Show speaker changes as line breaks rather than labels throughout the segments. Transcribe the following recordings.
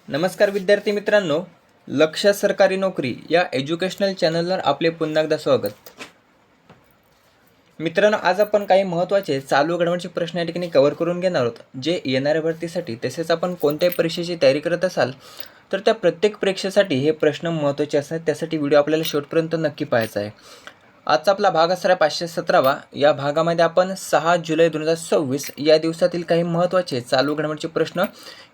नमस्कार विद्यार्थी मित्रांनो, लक्ष सरकारी नोकरी या एज्युकेशनल चॅनलवर आपले पुन्हा एकदा स्वागत. मित्रांनो, आज आपण काही महत्त्वाचे चालू घडामोडीचे प्रश्न या ठिकाणी कव्हर करून घेणार आहोत, जे येणाऱ्या भरतीसाठी तसेच आपण कोणत्याही परीक्षेची तयारी करत असाल तर त्या प्रत्येक परीक्षेसाठी हे प्रश्न महत्त्वाचे असतात. त्यासाठी व्हिडिओ आपल्याला शेवटपर्यंत नक्की पाहायचा आहे. आजचा आपला भाग असणार आहे 517वा. या भागामध्ये आपण 6 जुलै 2026 या दिवसातील काही महत्त्वाचे चालू घडामोडीचे प्रश्न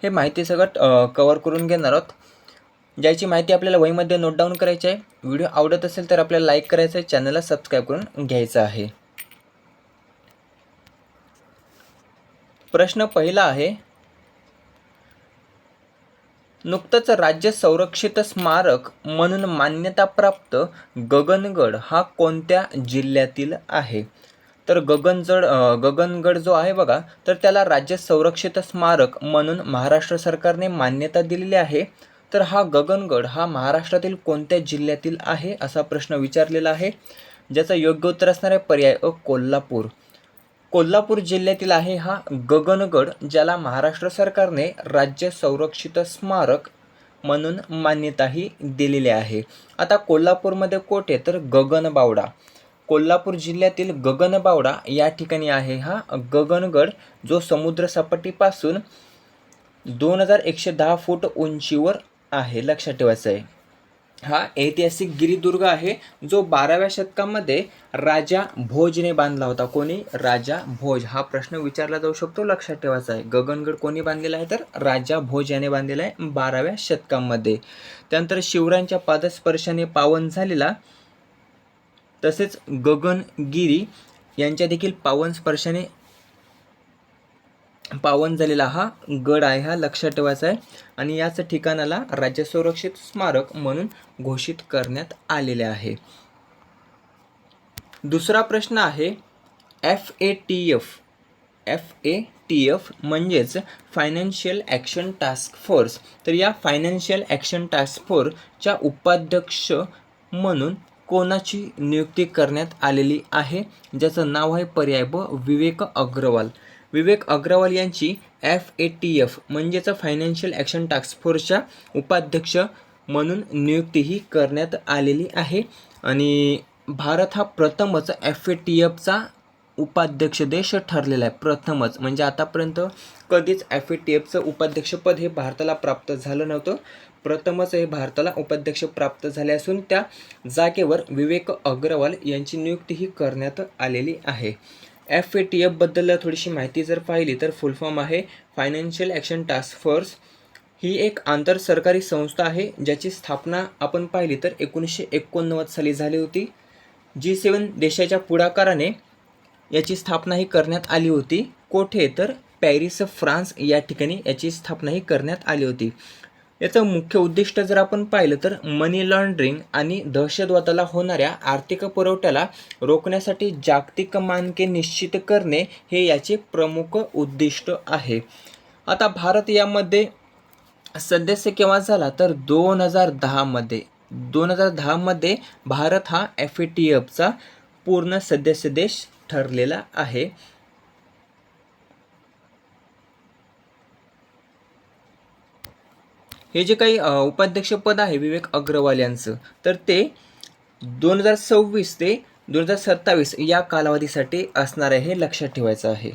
हे माहिती सगळं कव्हर करून घेणार आहोत. ज्याची माहिती आपल्याला वहीमध्ये नोट डाऊन करायची आहे. व्हिडिओ आवडत असेल तर आपल्याला लाईक करायचं आहे, चॅनलला सबस्क्राईब करून घ्यायचं आहे. प्रश्न पहिला आहे, नुकतंच राज्य संरक्षित स्मारक म्हणून मान्यताप्राप्त गगनगड हा कोणत्या जिल्ह्यातील आहे? तर गगनगड जो आहे बघा, तर त्याला राज्य संरक्षित स्मारक म्हणून महाराष्ट्र सरकारने मान्यता दिलेली आहे. तर हा गगनगड हा महाराष्ट्रातील कोणत्या जिल्ह्यातील आहे असा प्रश्न विचारलेला आहे, ज्याचं योग्य उत्तर असणार आहे पर्याय अ, कोल्हापूर. कोल्हापूर जिल्ह्यातील आहे हा गगनगड, ज्याला महाराष्ट्र सरकारने राज्य संरक्षित स्मारक म्हणून मान्यताही दिलेली आहे. आता कोल्हापूरमध्ये कोठे, तर गगनबावडा. कोल्हापूर जिल्ह्यातील गगनबावडा या ठिकाणी आहे हा गगनगड, जो समुद्रसपाटीपासून 2110 फूट उंचीवर आहे. लक्षात ठेवायचं आहे. हा ऐतिहासिक गिरिदुर्ग आहे, जो 12व्या शतकामध्ये राजा भोजने बांधला होता. कोणी? राजा भोज. हा प्रश्न विचारला जाऊ शकतो, लक्षात ठेवायचा आहे. गगनगड कोणी बांधलेला आहे, तर राजा भोज याने बांधलेला आहे 12व्या शतकामध्ये. त्यानंतर शिवरायांच्या पादस्पर्शाने पावन झालेला, तसेच गगनगिरी यांच्या देखील पावन स्पर्शाने पावन झालेला हा गड आहे. हा लक्षात ठेवायचा आहे. आणि याच ठिकाणाला राज्य संरक्षित स्मारक म्हणून घोषित करण्यात आलेले आहे. दुसरा प्रश्न आहे, FATF म्हणजेच फायनान्शियल ॲक्शन टास्क फोर्स. तर या फायनान्शियल ॲक्शन टास्क फोर्सच्या उपाध्यक्ष म्हणून कोणाची नियुक्ती करण्यात आलेली आहे? ज्याचं नाव आहे पर्याय ब, विवेक अग्रवाल. विवेक अग्रवाल यांची FATF म्हणजेच फायनान्शियल ॲक्शन टास्क फोर्सच्या उपाध्यक्ष म्हणून नियुक्तीही करण्यात आलेली आहे. आणि भारत हा प्रथमच FATFचा उपाध्यक्ष देश ठरलेला आहे. प्रथमच, म्हणजे आतापर्यंत कधीच FATFचं उपाध्यक्षपद हे भारताला प्राप्त झालं नव्हतं. प्रथमच हे भारताला उपाध्यक्ष प्राप्त झाले असून त्या जागेवर विवेक अग्रवाल यांची नियुक्तीही करण्यात आलेली आहे. FATF बद्दल थोडीशी माहिती जर पाहिली तर फुल फॉर्म आहे फायनान्शियल ॲक्शन टास्क फोर्स. ही एक आंतर सरकारी संस्था आहे, ज्याची स्थापना आपण पाहिली तर 1989 साली झाली होती. G7 देशाच्या पुढाकाराने याची स्थापनाही करण्यात आली होती. कोठे, तर पॅरिस, फ्रान्स या ठिकाणी याची स्थापनाही करण्यात आली होती. याचं मुख्य उद्दिष्ट जर आपण पाहिलं तर मनी लॉन्ड्रिंग आणि दहशतवादाला होणाऱ्या आर्थिक पुरवठ्याला रोखण्यासाठी जागतिक मानके निश्चित करणे हे याचे प्रमुख उद्दिष्ट आहे. आता भारत यामध्ये सदस्य केव्हा झाला, तर 2010मध्ये भारत हा FATFचा पूर्ण सदस्य देश ठरलेला आहे. हे जे काही उपाध्यक्ष पद आहे विवेक अग्रवाल यांचं, तर ते 2026 ते 2027 या कालावधीसाठी असणार आहे. हे लक्षात ठेवायचं आहे.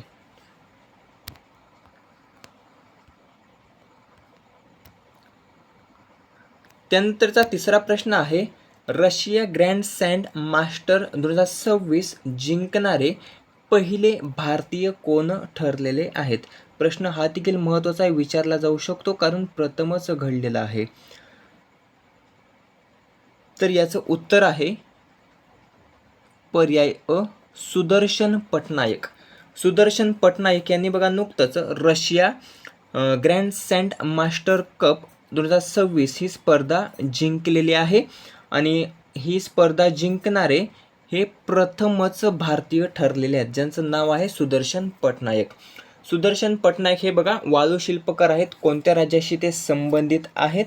त्यानंतरचा तिसरा प्रश्न आहे, रशिया ग्रँड सँड मास्टर 2026 जिंकणारे पहिले भारतीय कोण ठरलेले आहेत? प्रश्न हा देखील महत्त्वाचा आहे, विचारला जाऊ शकतो, कारण प्रथमच घडलेला आहे. तर याचं उत्तर आहे पर्याय अ, सुदर्शन पटनायक. सुदर्शन पटनायक यांनी बघा नुकतंच Russia grand sand master cup 2026 ही स्पर्धा जिंकलेली आहे. आणि ही स्पर्धा जिंकणारे हे प्रथमच भारतीय ठरलेले आहेत, ज्यांचं नाव आहे सुदर्शन पटनायक. सुदर्शन पटनायक हे बघा वाळू शिल्पकार आहेत. कोणत्या राज्याशी ते संबंधित आहेत,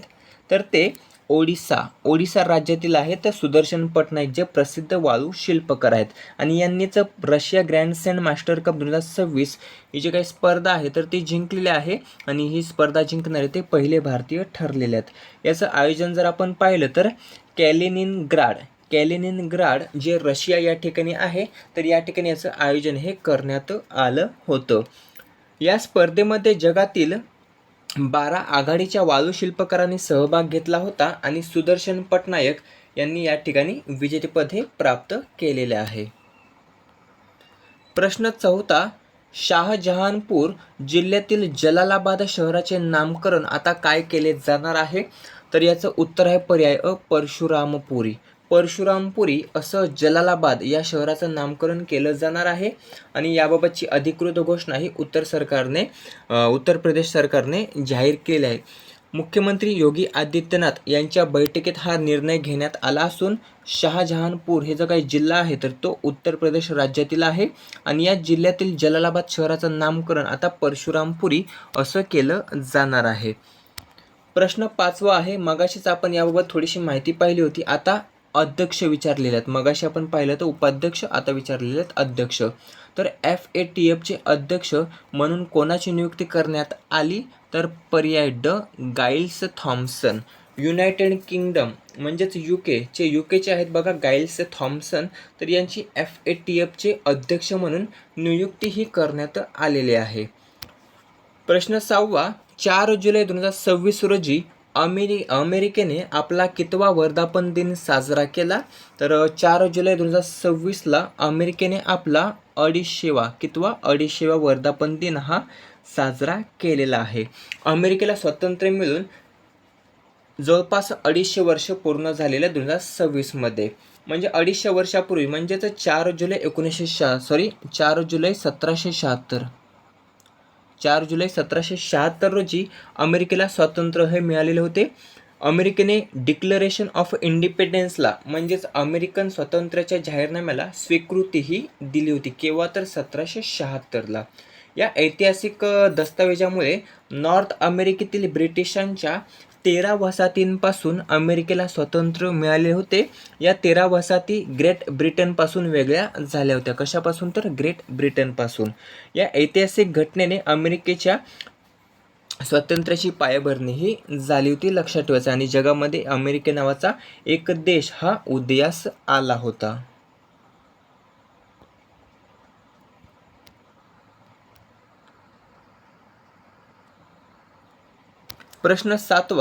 तर ते ओडिसा राज्यातील आहे तर सुदर्शन पटनायक जे प्रसिद्ध वाळू शिल्पकार आहेत आणि यांनीच रशिया ग्रँडस्लॅम मास्टर कप 2026 ही जी काही स्पर्धा आहे तर ती जिंकलेली आहे आणि ही स्पर्धा जिंकणारे ते पहिले भारतीय ठरलेले आहेत। याचं आयोजन जर आपण पाहिलं तर कॅलिनिनग्राड जे रशिया या ठिकाणी आहे तर या ठिकाणी याचं आयोजन हे करण्यात आलं होतं। या स्पर्धेमध्ये जगातील 12 आघाडीच्या वाळू शिल्पकारांनी सहभाग घेतला होता आणि सुदर्शन पटनायक यांनी या ठिकाणी विजेतेपद हे प्राप्त केलेले आहे। प्रश्न 4, शाहजहानपूर जिल्ह्यातील जलालाबाद शहराचे नामकरण आता काय केले जाणार आहे? तर याचं उत्तर आहे पर्याय अ, परशुरामपुरी असं जलालाबाद या शहराचं नामकरण केलं जाणार आहे आणि याबाबतची अधिकृत घोषणा ही उत्तर प्रदेश सरकारने जाहीर केली आहे। मुख्यमंत्री योगी आदित्यनाथ यांच्या बैठकीत हा निर्णय घेण्यात आला असून शाहजहानपूर हे जो काही जिल्हा आहे तर तो उत्तर प्रदेश राज्यातील आहे आणि या जिल्ह्यातील जलालाबाद शहराचं नामकरण आता परशुरामपुरी असं केलं जाणार आहे। प्रश्न 5 आहे, मगाशीच आपण याबाबत थोडीशी माहिती पाहिली होती, आता अध्यक्ष विचारलेले आहेत। मगाशी आपण पाहिलं तर उपाध्यक्ष, आता विचारलेले आहेत अध्यक्ष। तर FATFचे अध्यक्ष म्हणून कोणाची नियुक्ती करण्यात आली? तर पर्याय ड, गाइल्स थॉम्सन। युनायटेड किंगडम म्हणजेच यूकेचे आहेत बघा गाइल्स थॉम्सन, तर यांची FATFचे अध्यक्ष म्हणून नियुक्ती ही करण्यात आलेली आहे। प्रश्न 6, 4 जुलै 2026 रोजी अमेरिकेने आपला कितवा वर्धापन दिन साजरा केला? तर 4 जुलै 2026ला अमेरिकेने आपला 250वा वर्धापन दिन हा साजरा केलेला आहे। अमेरिकेला स्वातंत्र्य मिळून जवळपास 250 वर्ष पूर्ण झालेल्या 2026 मध्ये, म्हणजे 250 वर्षापूर्वी म्हणजेच 4 जुलै 1776 रोजी अमेरिकेला स्वातंत्र्य हे मिळालेले होते। अमेरिकेने डिक्लरेशन ऑफ इंडिपेंडन्सला म्हणजेच अमेरिकन स्वातंत्र्याच्या जाहीरनाम्याला स्वीकृती ही दिली होती। केव्हा? तर 1776ला। या ऐतिहासिक दस्तावेजामुळे नॉर्थ अमेरिकेतील ब्रिटिशांच्या 13 वसाहतींपासून अमेरिकेला स्वातंत्र्य मिळाले होते। या 13 वसाहती ग्रेट ब्रिटनपासून वेगळ्या झाल्या होत्या। कशापासून? तर ग्रेट ब्रिटनपासून। या ऐतिहासिक घटनेने अमेरिकेच्या स्वातंत्र्याची पायाभरणी ही झाली होती, लक्षात ठेवायचं। आणि जगामध्ये अमेरिका नावाचा एक देश हा उदयास आला होता। प्रश्न 7,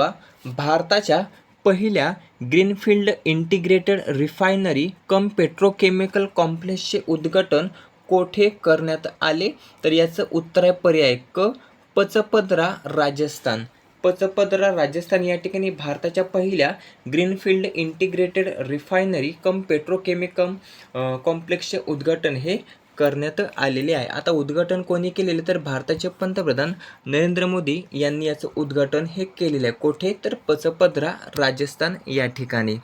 भारताच्या पहिल्या ग्रीनफील्ड इंटिग्रेटेड रिफायनरी कम पेट्रोकेमिकल कॉम्प्लेक्सचे उद्घाटन कोठे करण्यात आले? तर याचं उत्तर आहे पर्याय क, पचपदरा राजस्थान या ठिकाणी भारताच्या पहिल्या ग्रीनफील्ड इंटिग्रेटेड रिफायनरी कम पेट्रोकेमिकल कॉम्प्लेक्सचे उद्घाटन हे करण्यात आलेले आहे। आता उद्घाटन कोणी केलेले? तर भारताचे पंतप्रधान नरेंद्र मोदी यांनी याचं उद्घाटन हे केलेलं आहे। कोठे? तर पचपदरा राजस्थान या ठिकाणी।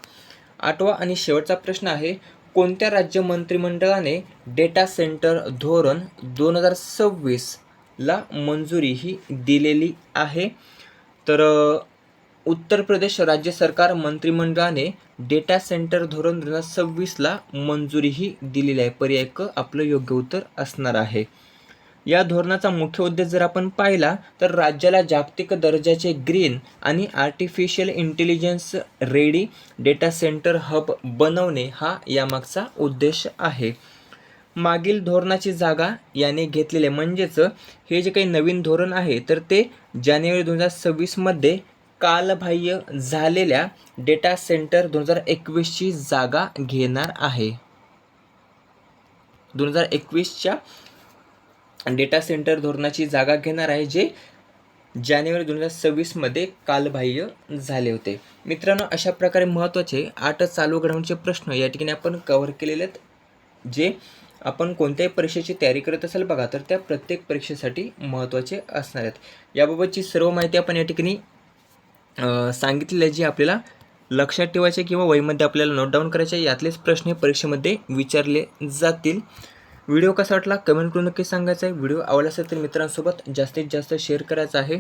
8वा आणि शेवटचा प्रश्न आहे, कोणत्या राज्य मंत्रिमंडळाने डेटा सेंटर धोरण 2026ला मंजुरी ही दिलेली आहे? तर उत्तर प्रदेश राज्य सरकार मंत्रिमंडळाने डेटा सेंटर धोरण 2026ला मंजुरी ही दिलेली आहे। पर्याय क आपलं योग्य उत्तर असणार आहे। या धोरणाचा मुख्य उद्देश जर आपण पाहिला तर राज्याला जागतिक दर्जाचे ग्रीन आणि artificial intelligence ready data centre hub बनवणे हा यामागचा उद्देश आहे। मागील धोरणाची जागा याने घेतलेले, म्हणजेच हे जे काही नवीन धोरण आहे तर ते जानेवारी 2026 मध्ये कालबाह्य झालेल्या डेटा सेंटर 2021ची जागा घेणार आहे। 2021च्या डेटा सेंटर धोरणाची जागा घेणार आहे, जे जानेवारी 2026 मध्ये कालबाह्य झाले होते। मित्रांनो, अशा प्रकारे महत्त्वाचे 8 चालू घडामोडींचे प्रश्न या ठिकाणी आपण कव्हर केलेले आहेत, जे आपण कोणत्याही परीक्षेची तयारी करत असाल बघा तर त्या प्रत्येक परीक्षेसाठी महत्त्वाचे असणार आहेत। याबाबतची सर्व माहिती आपण या ठिकाणी सांगितलेली आहे, जी आपल्याला लक्षात ठेवायचे किंवा वहीमध्ये आपल्याला नोट डाऊन करायचे। यातलेच प्रश्न हे परीक्षेमध्ये विचारले जातील। व्हिडिओ कसा वाटला कमेंट करून नक्की सांगायचं आहे। व्हिडिओ आवडला असेल तर मित्रांसोबत जास्तीत जास्त शेअर करायचा आहे।